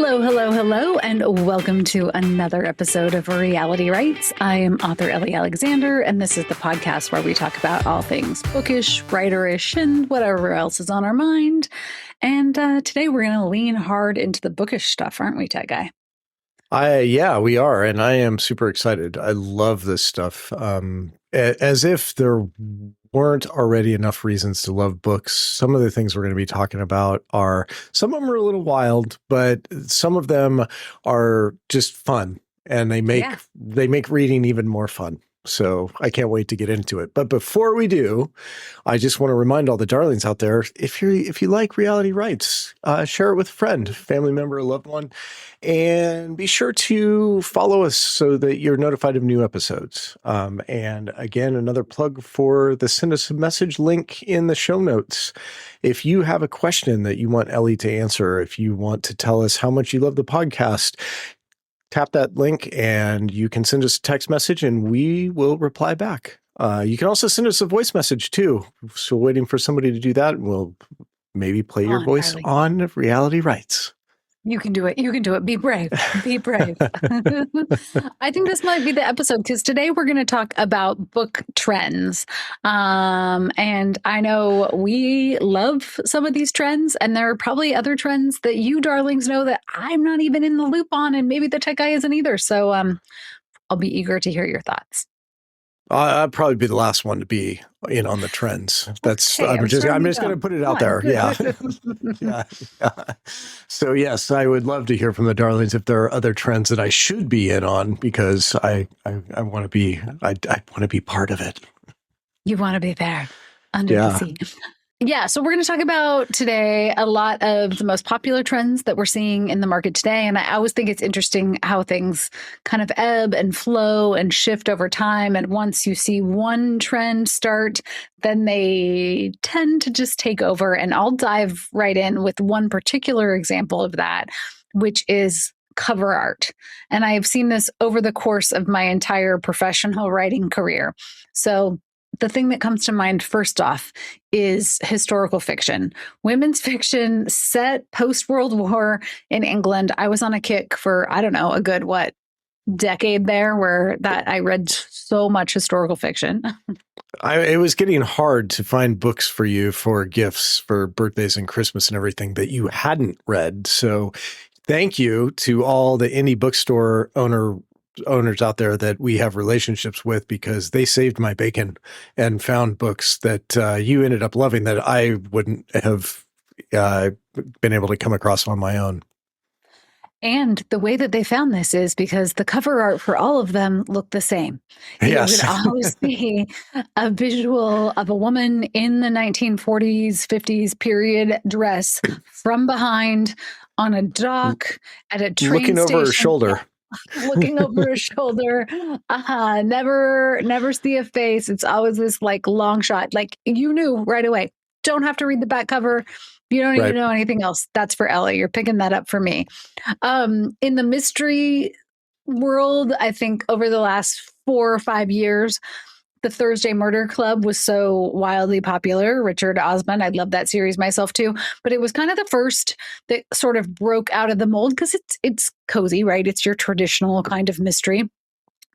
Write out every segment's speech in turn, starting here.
Hello, hello, hello, and welcome to another episode of Reality Writes. I am author Ellie Alexander, and this is the podcast where we talk about all things bookish, writerish, and whatever else is on our mind. And today we're going to lean hard into the bookish stuff, aren't we, Ted Guy? Yeah, we are, and I am super excited. I love this stuff. As if there weren't already enough reasons to love books. Some of the things we're going to be talking about are, some of them are a little wild, but some of them are just fun, and they make reading even more fun. So I can't wait to get into it. But before we do, I just want to remind all the darlings out there, if you like Reality Writes, share it with a friend, family member, a loved one, and be sure to follow us so that you're notified of new episodes. And again, another plug for the Send Us a Message link in the show notes. If you have a question that you want Ellie to answer, if you want to tell us how much you love the podcast, tap that link and you can send us a text message and we will reply back. You can also send us a voice message too. So waiting for somebody to do that, and we'll maybe play your voice on Reality Writes. You can do it. You can do it. Be brave. Be brave. I think this might be the episode because today we're going to talk about book trends. And I know we love some of these trends, and there are probably other trends that you darlings know that I'm not even in the loop on, and maybe the tech guy isn't either. So I'll be eager to hear your thoughts. I'd probably be the last one to be in on the trends. That's I'm just going to put it out there. Yeah. Yeah. So yes, I would love to hear from the darlings if there are other trends that I should be in on, because I want to be I want to be part of it. You want to be there under the sea. Yeah, so we're going to talk about today a lot of the most popular trends that we're seeing in the market today. And I always think it's interesting how things kind of ebb and flow and shift over time. And once you see one trend start, then they tend to just take over. And I'll dive right in with one particular example of that, which is cover art. And I have seen this over the course of my entire professional writing career. So the thing that comes to mind first off is historical fiction. Women's fiction set post-World War in England. I was on a kick for, I don't know, a good, decade there where that I read so much historical fiction. It was getting hard to find books for you for gifts for birthdays and Christmas and everything that you hadn't read. So thank you to all the indie bookstore owners out there that we have relationships with, because they saved my bacon and found books that you ended up loving that I wouldn't have been able to come across on my own. And the way that they found this is because the cover art for all of them looked the same. Yes. You would always see a visual of a woman in the 1940s, 50s period dress from behind on a dock at a train looking station. Over her shoulder. Looking over her shoulder. Never see a face. It's always this long shot. You knew right away. Don't have to read the back cover. You don't need to know anything else. That's for Ellie. You're picking that up for me. In the mystery world, I think over the last 4 or 5 years, the Thursday Murder Club was so wildly popular. Richard Osman, I love that series myself too. But it was kind of the first that sort of broke out of the mold because it's cozy, right? It's your traditional kind of mystery.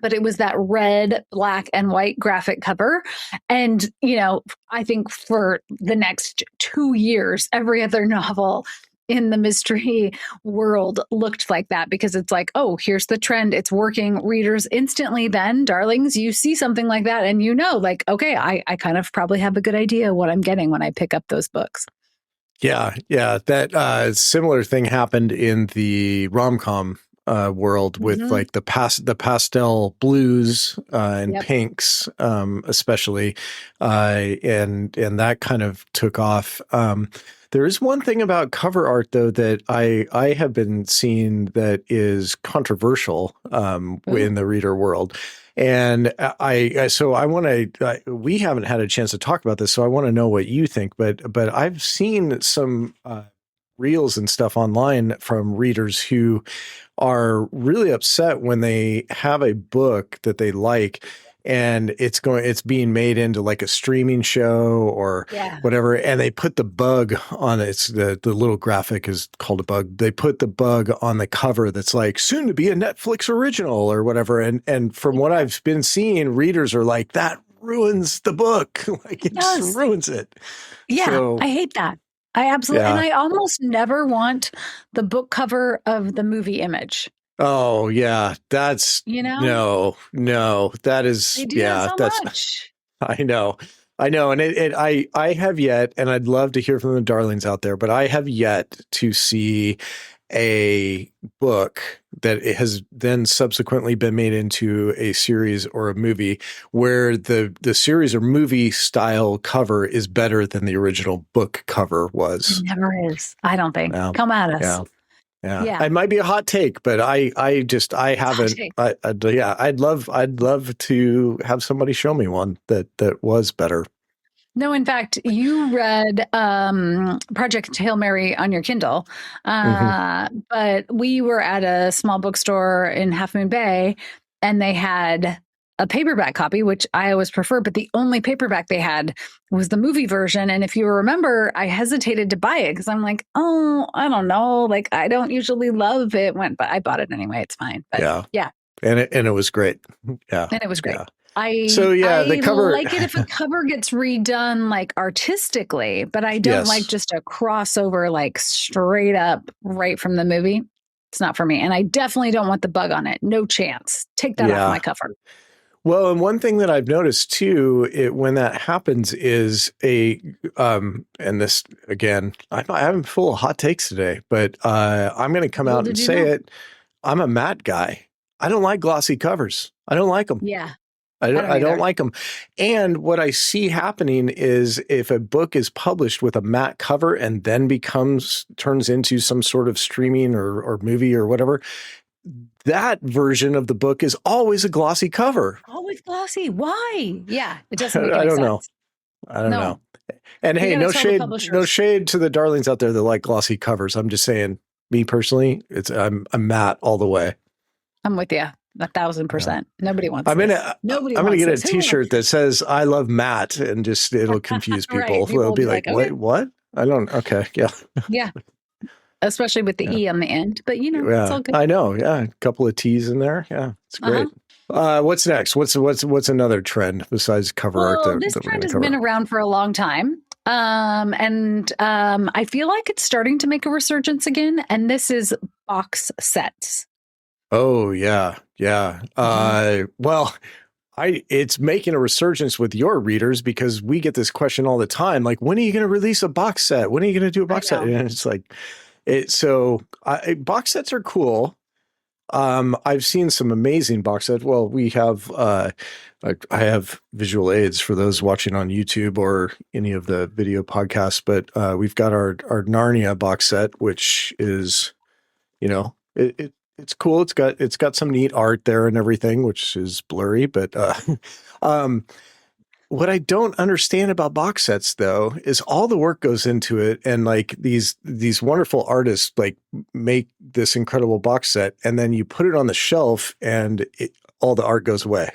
But it was that red, black, and white graphic cover. And, I think for the next 2 years, every other novel in the mystery world looked like that, because it's like, oh, here's the trend. It's working. Readers instantly then, darlings, you see something like that and okay, I kind of probably have a good idea what I'm getting when I pick up those books. Yeah. That similar thing happened in the rom-com world with the pastel blues and pinks, especially, and that kind of took off. There is one thing about cover art, though, that I have been seeing that is controversial in the reader world. And I want to, we haven't had a chance to talk about this, so I want to know what you think, but I've seen some reels and stuff online from readers who are really upset when they have a book that they like and it's being made into like a streaming show or whatever. And they put the bug on it. It's the little graphic is called a bug. They put the bug on the cover that's like soon to be a Netflix original or whatever. And from what I've been seeing, readers are like, that ruins the book. Like it just ruins it. Yeah. So, I hate that. I absolutely, and I almost never want the book cover of the movie image. Oh yeah, that's no, that is they do that so that's much. I know, and I have yet, and I'd love to hear from the darlings out there, but I have yet to see a book that it has then subsequently been made into a series or a movie where the series or movie style cover is better than the original book cover was. It never is. I don't think. Come at us. Yeah. It might be a hot take, but I haven't. I'd love to have somebody show me one that was better. No, in fact, you read Project Hail Mary on your Kindle, but we were at a small bookstore in Half Moon Bay, and they had a paperback copy, which I always prefer, but the only paperback they had was the movie version. And if you remember, I hesitated to buy it because I'm like, oh, I don't know. Like, I don't usually love it, but I bought it anyway. It's fine. But yeah. And it was great. Yeah. And it was great. Yeah. The cover, like it if a cover gets redone like artistically, but I don't like just a crossover like straight up right from the movie. It's not for me. And I definitely don't want the bug on it. No chance. Take that off my cover. Well, and one thing that I've noticed too, when that happens is and this again, I'm full of hot takes today, but I'm going to come out and say it. I'm a matte guy. I don't like glossy covers. I don't like them. Yeah. I don't like them. And what I see happening is if a book is published with a matte cover and then turns into some sort of streaming or movie or whatever, that version of the book is always a glossy cover. Always glossy. Why? Yeah. It doesn't make any sense. Know. I don't know. And hey, no shade to the darlings out there that like glossy covers. I'm just saying, me personally, I'm matte all the way. I'm with you. 1,000%. Nobody wants I'm gonna get a T-shirt that says "I love Matt" and just it'll confuse people. Right. They'll be like, okay. "What? I don't." Okay, yeah, yeah. Especially with the E on the end, but it's all good. I know. Yeah, a couple of T's in there. Yeah, it's great. What's next? What's another trend besides cover art? This trend has been around for a long time. And I feel like it's starting to make a resurgence again. And this is box sets. Oh yeah. Well, it's making a resurgence with your readers because we get this question all the time. Like, when are you going to release a box set? When are you going to do a box set? And it's like, box sets are cool. I've seen some amazing box sets. Well, we have, I have visual aids for those watching on YouTube or any of the video podcasts, but we've got our Narnia box set, which is, it's cool. It's got some neat art there and everything, which is blurry, but what I don't understand about box sets though is all the work goes into it, and like these wonderful artists like make this incredible box set, and then you put it on the shelf and all the art goes away.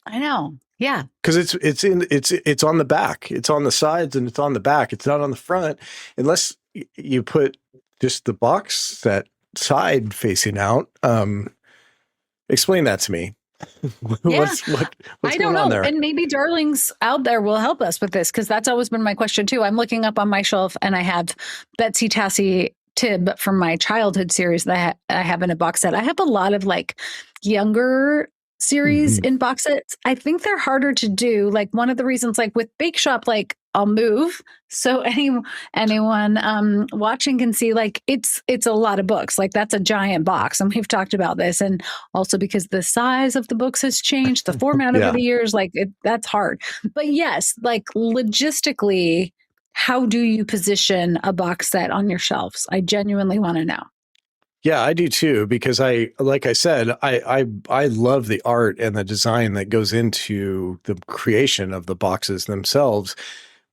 I know. Yeah. Because it's on the back. It's on the sides and it's on the back. It's not on the front unless you put just the box set side facing out. Explain that to me. What's I don't know. And maybe darlings out there will help us with this, because that's always been my question too. I'm looking up on my shelf and I have Betsy Tassie Tibb from my childhood series that I have in a box set. I have a lot of like younger series in box sets. I think they're harder to do. Like, one of the reasons, like with Bake Shop, like I'll move so anyone watching can see, like it's a lot of books. Like, that's a giant box, and we've talked about this. And also because the size of the books has changed, the format over the years, like that's hard. But yes, like logistically, how do you position a box set on your shelves? I genuinely want to know. Yeah, I do too, because like I said, I love the art and the design that goes into the creation of the boxes themselves.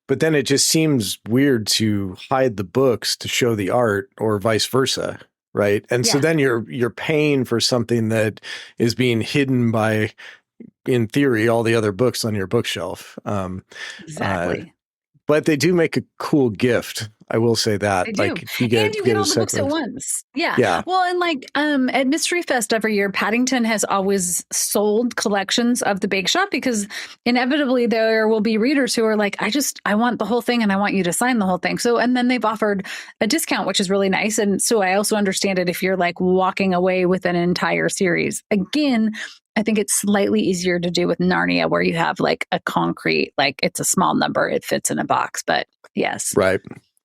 But then it just seems weird to hide the books to show the art, or vice versa, right? And so then you're paying for something that is being hidden by in theory, all the other books on your bookshelf. Exactly. But they do make a cool gift. I will say They that. do. Like if you And you get get a all the books at second, once. Yeah. yeah, Well, and like at Mystery Fest every year, Paddington has always sold collections of the Bake Shop because inevitably there will be readers who are like, I want the whole thing and I want you to sign the whole thing. So, and then they've offered a discount, which is really nice. And so I also understand it if you're like walking away with an entire series. Again, I think it's slightly easier to do with Narnia, where you have like a concrete, like it's a small number, it fits in a box. But yes. right.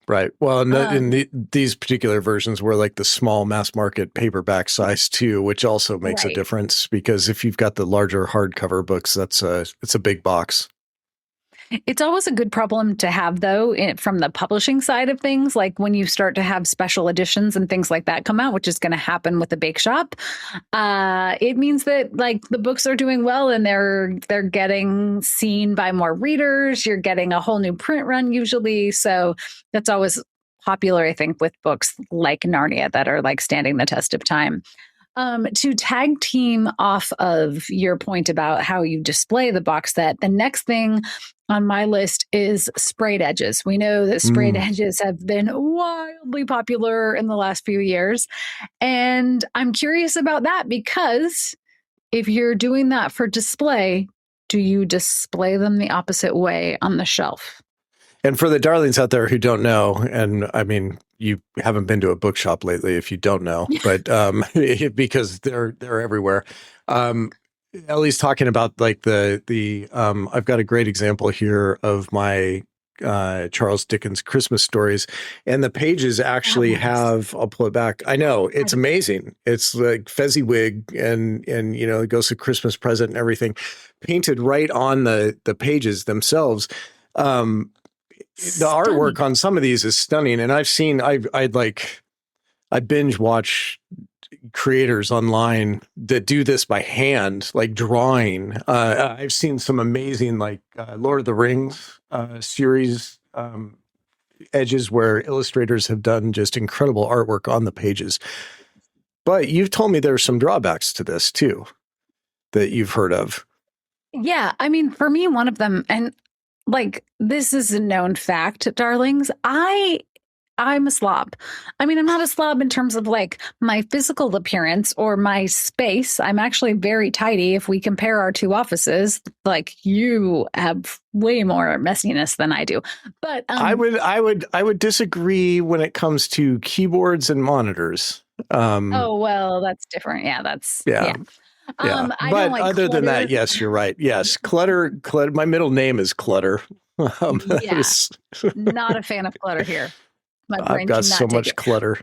Right. Well, Um, these particular versions were like the small mass market paperback size too, which also makes a right. difference because if you've got the larger hardcover books, it's a big box. It's always a good problem to have, though, from the publishing side of things. Like when you start to have special editions and things like that come out, which is going to happen with the Bake Shop, it means that like the books are doing well and they're getting seen by more readers. You're getting a whole new print run usually, so that's always popular, I think, with books like Narnia that are like standing the test of time. To tag team off of your point about how you display the box set, the next thing on my list is sprayed edges. We know that sprayed edges have been wildly popular in the last few years. And I'm curious about that because if you're doing that for display, do you display them the opposite way on the shelf? And for the darlings out there who don't know, and I mean, you haven't been to a bookshop lately if you don't know, but because they're everywhere. Ellie's talking about like the I've got a great example here of my Charles Dickens Christmas stories, and the pages actually have. I'll pull it back. I know it's amazing. It's like Fezziwig and it goes to Christmas present and everything, painted right on the pages themselves. The artwork on some of these is stunning, and I binge watch creators online that do this by hand, like drawing. I've seen some amazing like Lord of the Rings series edges where illustrators have done just incredible artwork on the pages. But you've told me there's some drawbacks to this too that you've heard of. Yeah, I mean, for me, one of them, and like this is a known fact, darlings. I'm a slob. I mean, I'm not a slob in terms of like my physical appearance or my space. I'm actually very tidy. If we compare our two offices, like you have way more messiness than I do. But I would disagree when it comes to keyboards and monitors. Oh well, that's different. Yeah, yeah. Yeah, but like other clutter. than that, yes, you're right. Yes, clutter. My middle name is Clutter. Yeah, not a fan of clutter here. My brain I've got so much clutter.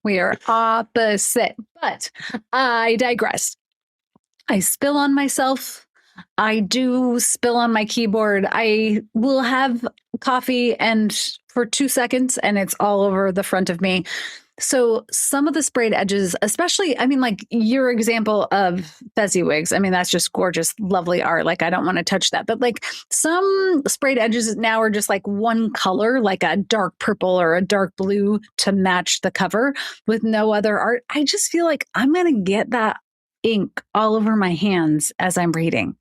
We are opposite, but I digress. I spill on myself. I do spill on my keyboard. I will have coffee and for 2 seconds and it's all over the front of me. So some of the sprayed edges, especially, I mean, like your example of Fezziwigs, I mean, that's just gorgeous, lovely art. Like, I don't want to touch that. But like some sprayed edges now are just like one color, like a dark purple or a dark blue to match the cover with no other art. I just feel like I'm going to get that ink all over my hands as I'm reading.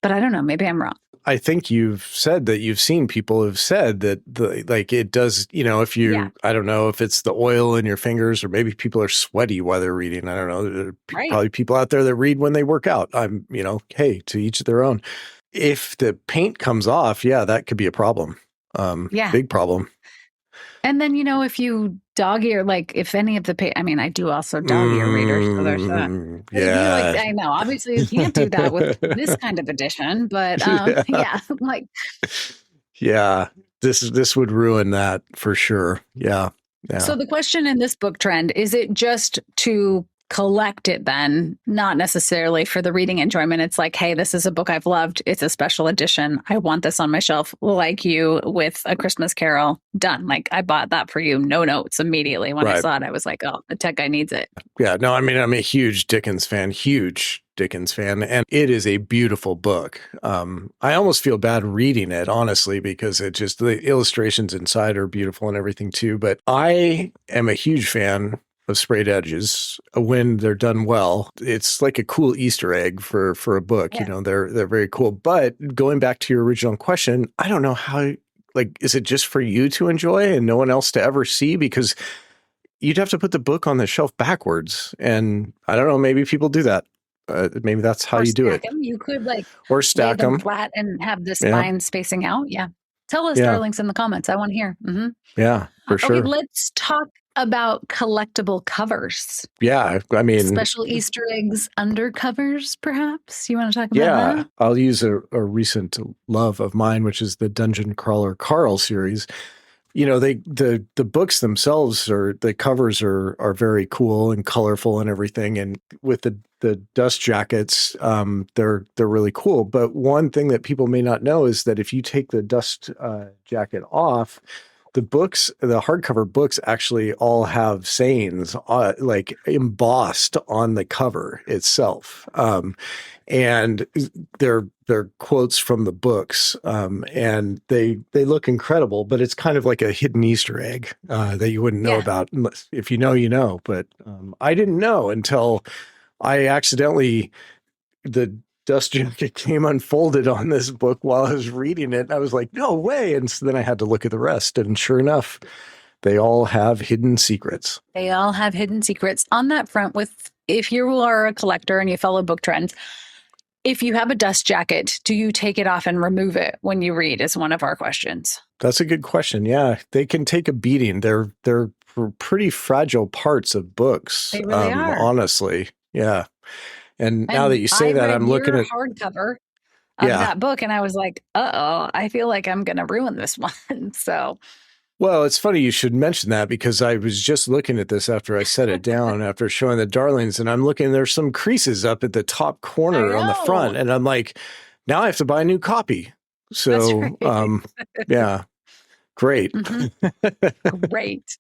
But I don't know, maybe I'm wrong. I think you've said that you've seen people have said that like it does, if you, I don't know if it's the oil in your fingers or maybe people are sweaty while they're reading. I don't know. There are probably people out there that read when they work out. Hey, to each their own. If the paint comes off, that could be a problem. Big problem. And then, if you dog ear, like if any of the I mean, I do also dog ear readers. So there's that. Yeah. I know. Obviously, you can't do that with this kind of edition, but like. Yeah, this would ruin that for sure. Yeah. So the question in this book trend, is it just to collect it then, not necessarily for the reading enjoyment? It's like, hey, this is a book I've loved. It's a special edition. I want this on my shelf, like you with A Christmas Carol. Done. Like I bought that for you. No notes immediately. When I saw it, I was like, oh, the tech guy needs it. Yeah, no, I mean, I'm a huge Dickens fan, and it is a beautiful book. I almost feel bad reading it, honestly, because the illustrations inside are beautiful and everything too. But I am a huge fan of sprayed edges when they're done well. It's like a cool Easter egg for a book. Yeah. They're very cool. But going back to your original question, I don't know how. Like, is it just for you to enjoy and no one else to ever see? Because you'd have to put the book on the shelf backwards, and I don't know. Maybe people do that. Maybe that's how you do it. Them. You could or stack lay them flat and have the spine spacing out. Yeah. Tell us, darlings, in the comments. I want to hear. Mm-hmm. Yeah, for sure. Okay, let's talk about collectible covers. Yeah, I mean, special Easter eggs under covers, perhaps. You want to talk about that? I'll use a recent love of mine, which is the Dungeon Crawler Carl series. The books themselves the covers are very cool and colorful and everything. And with the dust jackets, they're really cool. But one thing that people may not know is that if you take the dust jacket off, the hardcover books actually all have sayings like embossed on the cover itself. And they're quotes from the books, and they look incredible. But it's kind of like a hidden Easter egg that you wouldn't know about. If you know, you know. But I didn't know until I accidentally the dust jacket came unfolded on this book while I was reading it. And I was like, no way! And so then I had to look at the rest, and sure enough, they all have hidden secrets. They all have hidden secrets on that front. If you are a collector and you follow book trends. If you have a dust jacket, do you take it off and remove it when you read is one of our questions. That's a good question. Yeah, they can take a beating. They're pretty fragile parts of books. They really are. Honestly. Yeah. And now that you say that, I'm looking at hardcover of that book and I was like, I feel like I'm going to ruin this one. So. Well, it's funny you should mention that because I was just looking at this after I set it down after showing the darlings, and I'm looking, there's some creases up at the top corner on the front, and I'm like, now I have to buy a new copy. So, yeah, great. Mm-hmm. Great.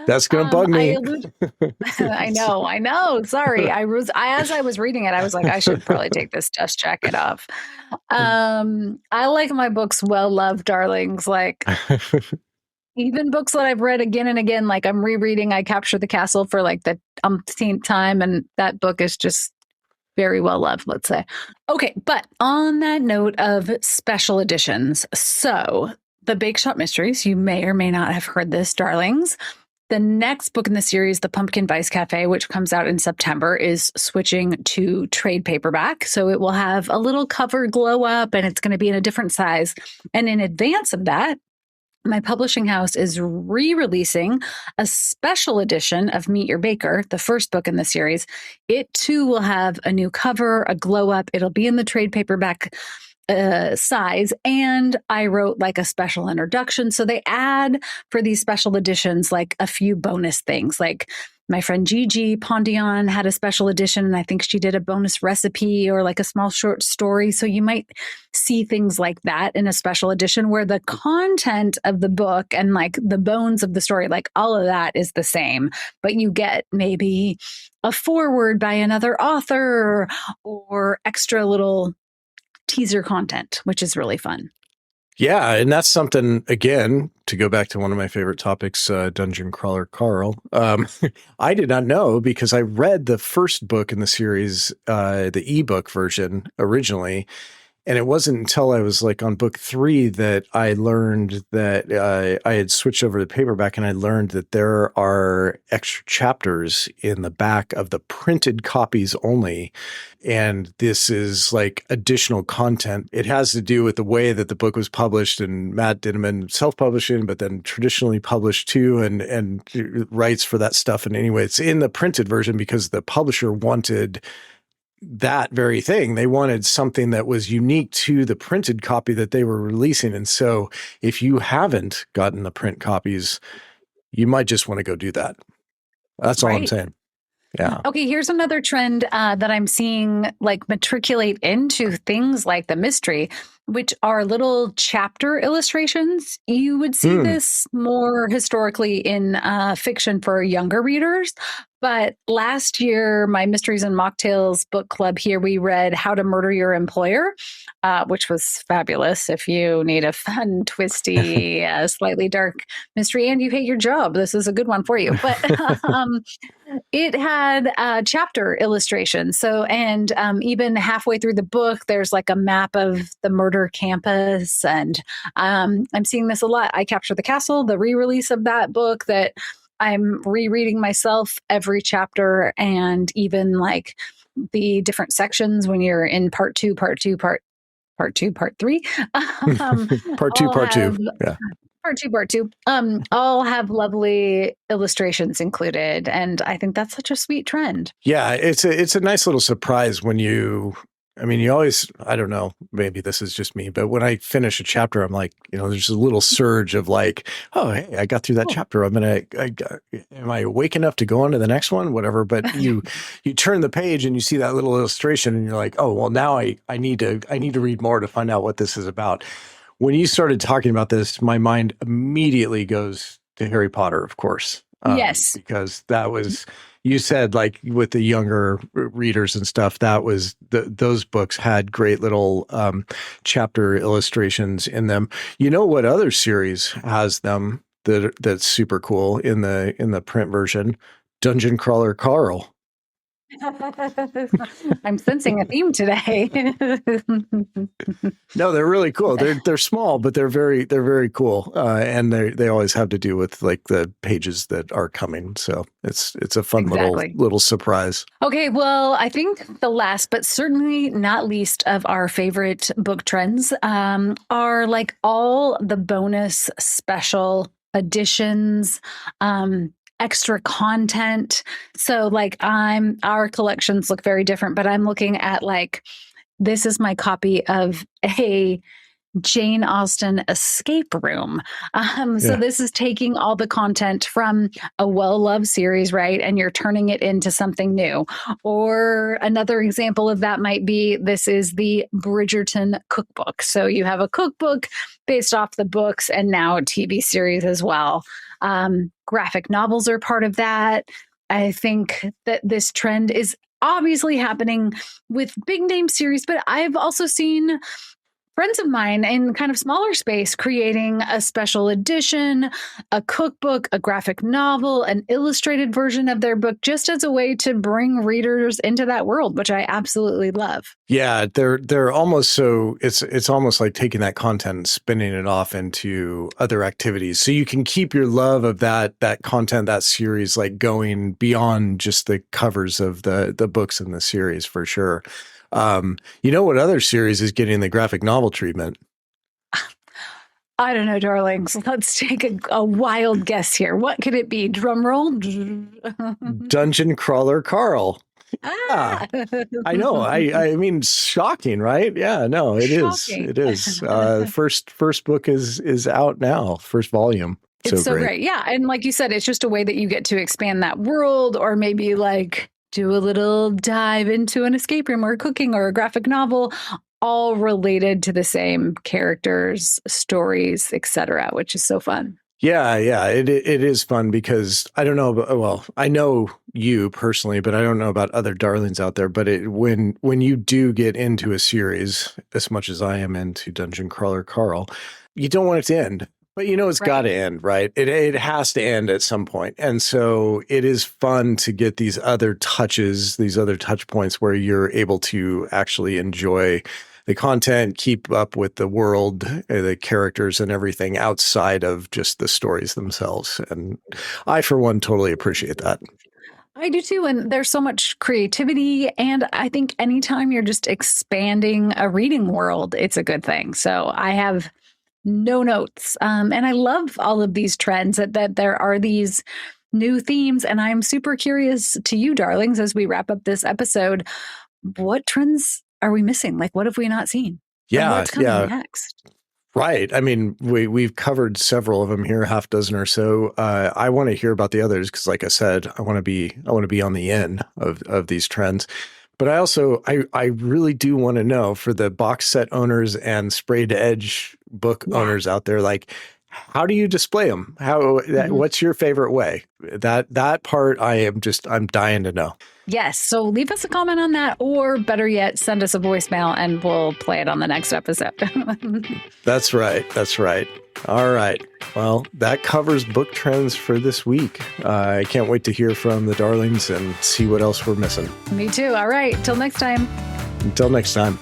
That's going to bug me. I know. Sorry. As I was reading it, I was like, I should probably take this dust jacket off. I like my books well-loved, darlings. Like even books that I've read again and again, like I'm rereading I Capture the Castle for like the umpteenth time, and that book is just very well loved, let's say. Okay, but on that note of special editions, so the Bake Shop Mysteries, you may or may not have heard this, darlings. The next book in the series, The Pumpkin Vice Cafe, which comes out in September, is switching to trade paperback. So it will have a little cover glow up and it's going to be in a different size. And in advance of that, my publishing house is re-releasing a special edition of Meet Your Baker, the first book in the series. It too will have a new cover, a glow up. It'll be in the trade paperback size. And I wrote like a special introduction. So they add for these special editions, like a few bonus things. Like my friend Gigi Pondion had a special edition, and I think she did a bonus recipe or like a small short story. So you might see things like that in a special edition where the content of the book and like the bones of the story, like all of that is the same, but you get maybe a foreword by another author or extra little teaser content, which is really fun. Yeah, and that's something, again, to go back to one of my favorite topics, Dungeon Crawler Carl. I did not know because I read the first book in the series, the ebook version originally, and it wasn't until I was like on book 3 that I learned that I had switched over to paperback, and I learned that there are extra chapters in the back of the printed copies only. And this is like additional content. It has to do with the way that the book was published, and Matt Dinneman self-publishing, but then traditionally published too, and writes for that stuff. And anyway, it's in the printed version because the publisher wanted that very thing. They wanted something that was unique to the printed copy that they were releasing. And so if you haven't gotten the print copies, you might just want to go do that. That's all I'm saying. Yeah. Okay, here's another trend that I'm seeing like matriculate into things like the mystery, which are little chapter illustrations. You would see this more historically in fiction for younger readers, But last year, my Mysteries and Mocktails book club here, we read How to Murder Your Employer, which was fabulous. If you need a fun, twisty, slightly dark mystery and you hate your job, this is a good one for you. But it had chapter illustrations. So, and even halfway through the book, there's like a map of the murder campus. And I'm seeing this a lot. I Capture the Castle, the re-release of that book that I'm rereading myself every chapter, and even like the different sections when you're in part two, part three. Part two. Yeah. Part two. All have lovely illustrations included, and I think that's such a sweet trend. Yeah, it's a nice little surprise when you always, I don't know, maybe this is just me, but when I finish a chapter, I'm like, there's a little surge of like, oh, hey, I got through that chapter. Am I awake enough to go on to the next one? Whatever. But you turn the page and you see that little illustration and you're like, oh, well, now I need to read more to find out what this is about. When you started talking about this, my mind immediately goes to Harry Potter, of course. Yes. Because that was, you said, like with the younger readers and stuff, that was those books had great little chapter illustrations in them. You know what other series has them that's super cool in the print version? Dungeon Crawler Carl. I'm sensing a theme today. No, they're really cool. They're small, but they're very cool, and they always have to do with like the pages that are coming. So it's a fun little surprise. Okay, well, I think the last, but certainly not least of our favorite book trends are like all the bonus special editions. Extra content. So like our collections look very different, but I'm looking at like, this is my copy of a Jane Austen escape room. So this is taking all the content from a well-loved series, right? And you're turning it into something new. Or another example of that might be, this is the Bridgerton cookbook. So you have a cookbook based off the books and now a TV series as well. Graphic novels are part of that. I think that this trend is obviously happening with big name series, but I've also seen friends of mine in kind of smaller space creating a special edition, a cookbook, a graphic novel, an illustrated version of their book, just as a way to bring readers into that world, which I absolutely love. Yeah, they're almost so it's almost like taking that content and spinning it off into other activities. So you can keep your love of that content, that series, like going beyond just the covers of the books in the series for sure. You know what other series is getting the graphic novel treatment? I don't know, darlings. Let's take a wild guess here. What could it be? Drum roll. Dungeon Crawler Carl. Ah, I know. I mean, shocking, right? Yeah, no, it shocking. It is. First book is out now. First volume. It's so great. Yeah, and like you said, it's just a way that you get to expand that world, or maybe like do a little dive into an escape room or cooking or a graphic novel, all related to the same characters, stories, etc., which is so fun. Yeah, it is fun because I don't know, well, I know you personally, but I don't know about other darlings out there. But when you do get into a series, as much as I am into Dungeon Crawler Carl, you don't want it to end. But it's got to end, right? It has to end at some point. And so it is fun to get these other touches, these other touch points where you're able to actually enjoy the content, keep up with the world, the characters and everything outside of just the stories themselves. And I, for one, totally appreciate that. I do too. And there's so much creativity. And I think anytime you're just expanding a reading world, it's a good thing. So I have no notes. And I love all of these trends that there are these new themes. And I'm super curious to you, darlings, as we wrap up this episode, what trends are we missing? Like, what have we not seen? Yeah. What's coming next? Right. I mean, we've covered several of them here, half dozen or so. I want to hear about the others because, like I said, I want to be on the end of these trends. But I really do want to know, for the box set owners and sprayed edge book owners out there, like, how do you display them? What's your favorite way? That part I'm dying to know. Yes. So leave us a comment on that, or better yet, send us a voicemail and we'll play it on the next episode. That's right. That's right. All right. Well, that covers book trends for this week. I can't wait to hear from the darlings and see what else we're missing. Me too. All right. Till next time. Until next time.